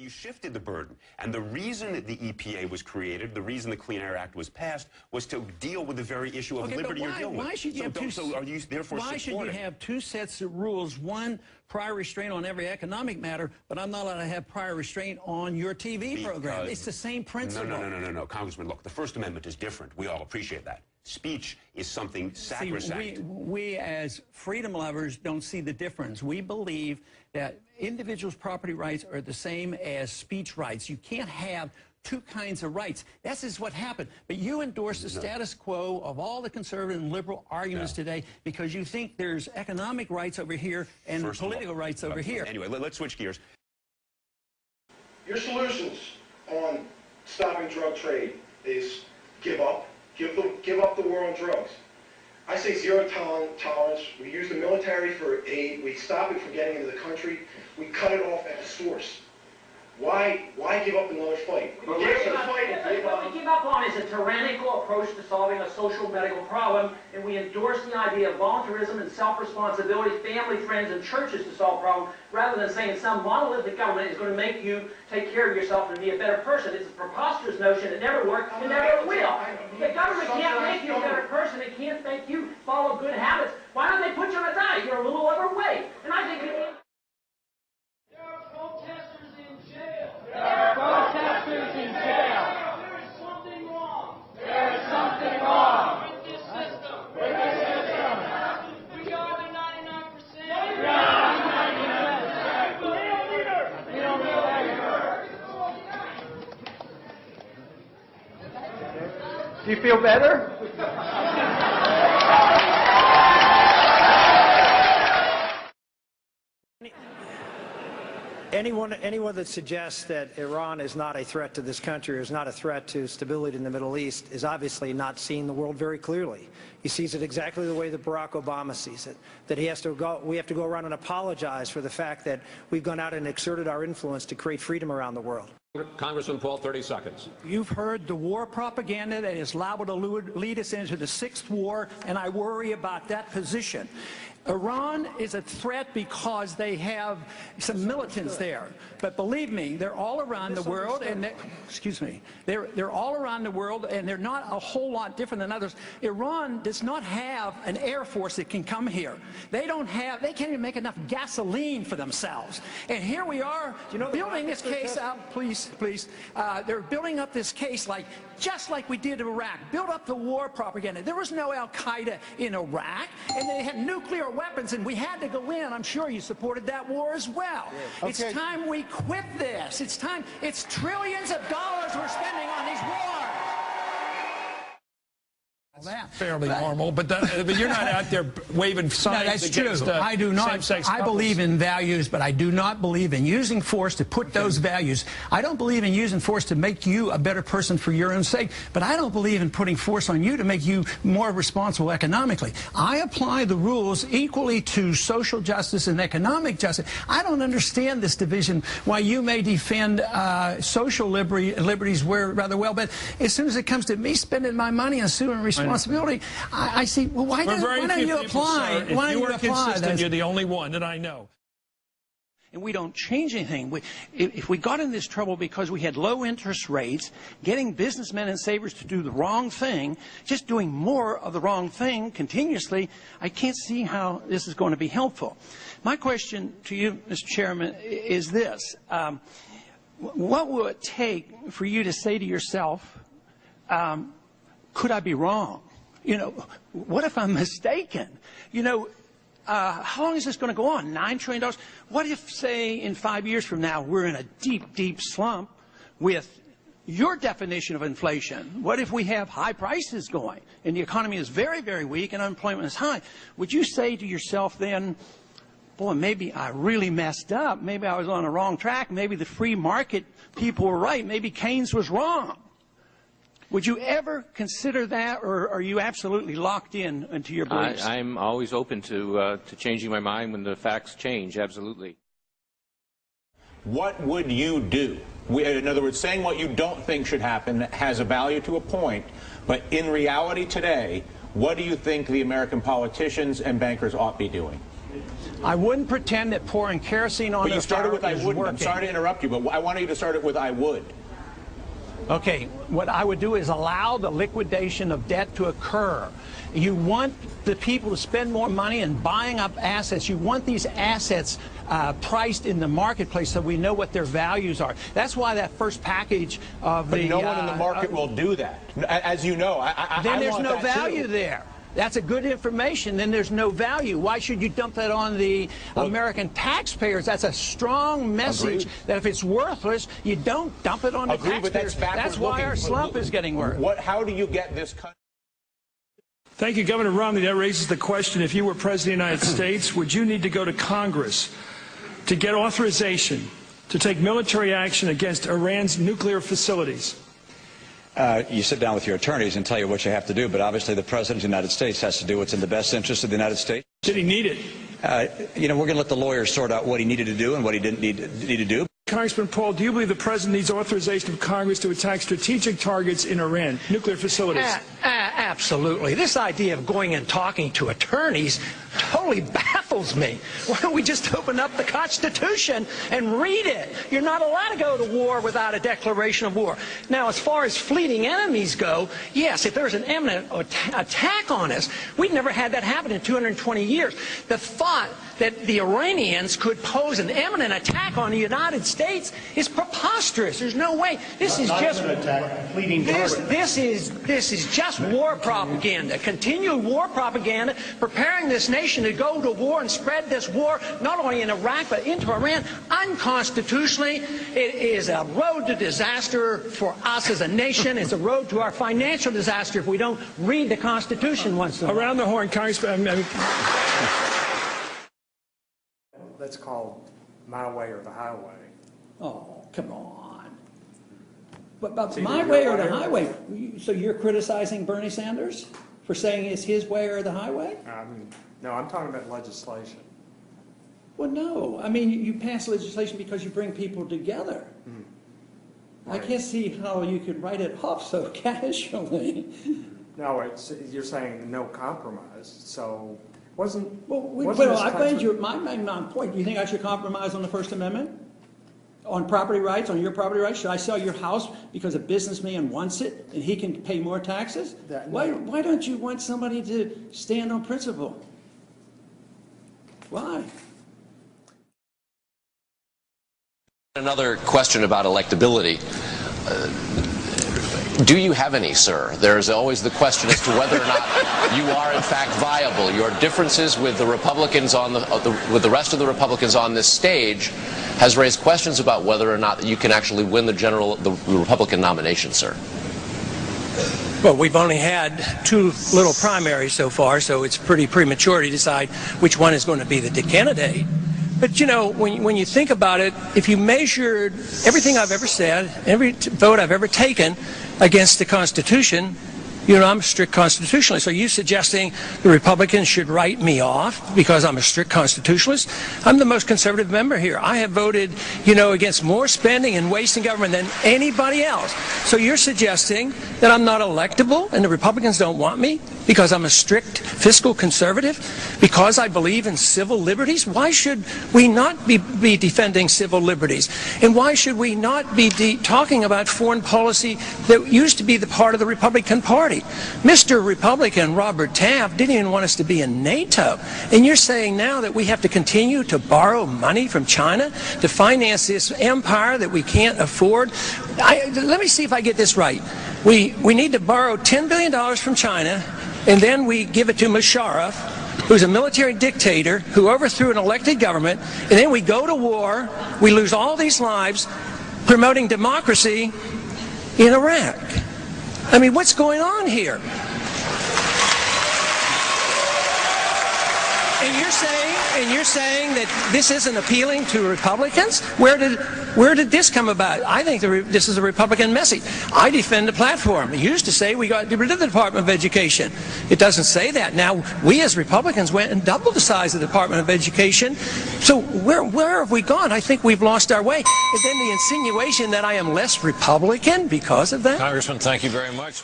you shifted the burden. And the reason that the EPA was created, the reason the Clean Air Act was passed, was to deal with the very issue of liberty you're dealing with. Why should you have two sets of rules? One, prior restraint on every economic matter, but I'm not allowed to have prior restraint on your TV program. It's the same principle. No, Congressman, look, the First Amendment is different. We all appreciate that. Speech is something sacrosanct. We as freedom lovers don't see the difference. We believe that individuals' property rights are the same as speech rights. You can't have two kinds of rights. This is what happened. But you endorse the status quo of all the conservative and liberal arguments today because you think there's economic rights over here and political rights over here. Anyway, let's switch gears. Your solutions on stopping drug trade is give up. Give up the war on drugs. I say zero tolerance. We use the military for aid. We stop it from getting into the country. We cut it off at the source. Why give up another fight? What we give up on is a tyrannical approach to solving a social medical problem, and we endorse the idea of voluntarism and self-responsibility, family, friends, and churches to solve problems, rather than saying some monolithic government is going to make you take care of yourself and be a better person. It's a preposterous notion. It never worked and never will. The government can't make you a better person. It can't make you follow good habits. Why don't they put you on a diet? You're a little overweight. And I think there are protesters in jail. There is something wrong. There is something wrong with this system. With this system. We are the 99%. We are the 99%. We don't need a leader. Do you feel better? Anyone that suggests that Iran is not a threat to this country or is not a threat to stability in the Middle East is obviously not seeing the world very clearly. He sees it exactly the way that Barack Obama sees it, that we have to go around and apologize for the fact that we've gone out and exerted our influence to create freedom around the world. Congressman Paul, 30 seconds. You've heard the war propaganda that is liable to lead us into the sixth war, and I worry about that position. Iran is a threat because they have some militants there. But believe me, they're all around the world, and they're all around the world, and they're not a whole lot different than others. Iran does not have an air force that can come here. They can't even make enough gasoline for themselves. And here we are building this case out, please. They're building up this case just like we did in Iraq. Build up the war propaganda. There was no Al-Qaeda in Iraq, and they had nuclear weapons, and we had to go in. I'm sure you supported that war as well. Yeah. Okay. It's time we quit this. It's time. It's trillions of dollars we're spending on these wars. Fairly normal, but you're not out there waving signs against I do not. Same-sex I believe in values, but I do not believe in using force to put those values. I don't believe in using force to make you a better person for your own sake, but I don't believe in putting force on you to make you more responsible economically. I apply the rules equally to social justice and economic justice. I don't understand this division, why you may defend social liberties rather well, but as soon as it comes to me spending my money and assuming responsibility, I see, well, why don't you apply? If you are consistent, you're the only one that I know. And we don't change anything. If we got in this trouble because we had low interest rates, getting businessmen and savers to do the wrong thing, just doing more of the wrong thing continuously, I can't see how this is going to be helpful. My question to you, Mr. Chairman, is this. What will it take for you to say to yourself, could I be wrong? What if I'm mistaken? How long is this going to go on? $9 trillion? What if, say, in 5 years from now, we're in a deep, deep slump with your definition of inflation? What if we have high prices going and the economy is very, very weak and unemployment is high? Would you say to yourself then, boy, maybe I really messed up. Maybe I was on the wrong track. Maybe the free market people were right. Maybe Keynes was wrong. Would you ever consider that, or are you absolutely locked into your beliefs? I'm always open to changing my mind when the facts change, absolutely. What would you do? In other words, saying what you don't think should happen has a value to a point, but in reality today, what do you think the American politicians and bankers ought to be doing? I wouldn't pretend that pouring kerosene on But you started with I is wouldn't. working. I'm sorry to interrupt you, but I wanted you to start it with I would. Okay, what I would do is allow the liquidation of debt to occur. You want the people to spend more money in buying up assets. You want these assets priced in the marketplace so we know what their values are. That's why that first package of But no one in the market will do that. As you know, then there's want no that value too. there. That's a good information. Then there's no value. Why should you dump that on the American taxpayers? That's a strong message that if it's worthless, you don't dump it on the taxpayers. But that's why our slump is getting worse. How do you get this country? Thank you, Governor Romney. That raises the question, if you were President of the United States, would you need to go to Congress to get authorization to take military action against Iran's nuclear facilities? You sit down with your attorneys and tell you what you have to do, but obviously the President of the United States has to do what's in the best interest of the United States. Did he need it? We're going to let the lawyers sort out what he needed to do and what he didn't need to do. Congressman Paul, do you believe the President needs authorization of Congress to attack strategic targets in Iran, nuclear facilities? Absolutely. This idea of going and talking to attorneys totally baffles me. Why don't we just open up the Constitution and read it? You're not allowed to go to war without a declaration of war. Now, as far as fleeting enemies go, yes, if there's an imminent attack on us, we've never had that happen in 220 years. The thought that the Iranians could pose an imminent attack on the United States is preposterous. There's no way. This is just this is just war propaganda. Continued war propaganda, preparing this nation to go to war and spread this war not only in Iraq but into Iran unconstitutionally. It is a road to disaster for us as a nation. It's a road to our financial disaster if we don't read the Constitution once in a while. Around the horn, Congressman. That's called my way or the highway. Oh, come on. But my way or the highway? So you're criticizing Bernie Sanders for saying it's his way or the highway? No, I'm talking about legislation. Well, no. I mean, you pass legislation because you bring people together. I can't see how you could write it off so casually. No, you're saying no compromise. So wasn't I made my point. Do you think I should compromise on the First Amendment? On property rights, on your property rights? Should I sell your house because a businessman wants it and he can pay more taxes? Why don't you want somebody to stand on principle? Why? Another question about electability. Do you have any, sir? There's always the question as to whether or not you are in fact viable. Your differences with the Republicans with the rest of the Republicans on this stage has raised questions about whether or not you can actually win the Republican nomination, sir. Well, we've only had 2 little primaries so far, so it's pretty premature to decide which one is going to be the candidate. But, you know, when you think about it, if you measured everything I've ever said, every vote I've ever taken against the Constitution, you know, I'm a strict constitutionalist. Are you suggesting the Republicans should write me off because I'm a strict constitutionalist? I'm the most conservative member here. I have voted, you know, against more spending and wasting government than anybody else. So you're suggesting that I'm not electable and the Republicans don't want me because I'm a strict fiscal conservative? Because I believe in civil liberties? Why should we not be defending civil liberties? And why should we not be talking about foreign policy that used to be the part of the Republican Party? Mr. Republican Robert Taft didn't even want us to be in NATO. And you're saying now that we have to continue to borrow money from China to finance this empire that we can't afford? Let me see if I get this right. We need to borrow $10 billion from China, and then we give it to Musharraf, who's a military dictator who overthrew an elected government, and then we go to war, we lose all these lives promoting democracy in Iraq. I mean, what's going on here? And you're saying that this isn't appealing to Republicans? Where did this come about? I think this is a Republican message. I defend the platform. It used to say we got to get rid of the Department of Education. It doesn't say that. Now, we as Republicans went and doubled the size of the Department of Education. So where have we gone? I think we've lost our way. And then the insinuation that I am less Republican because of that? Congressman, thank you very much.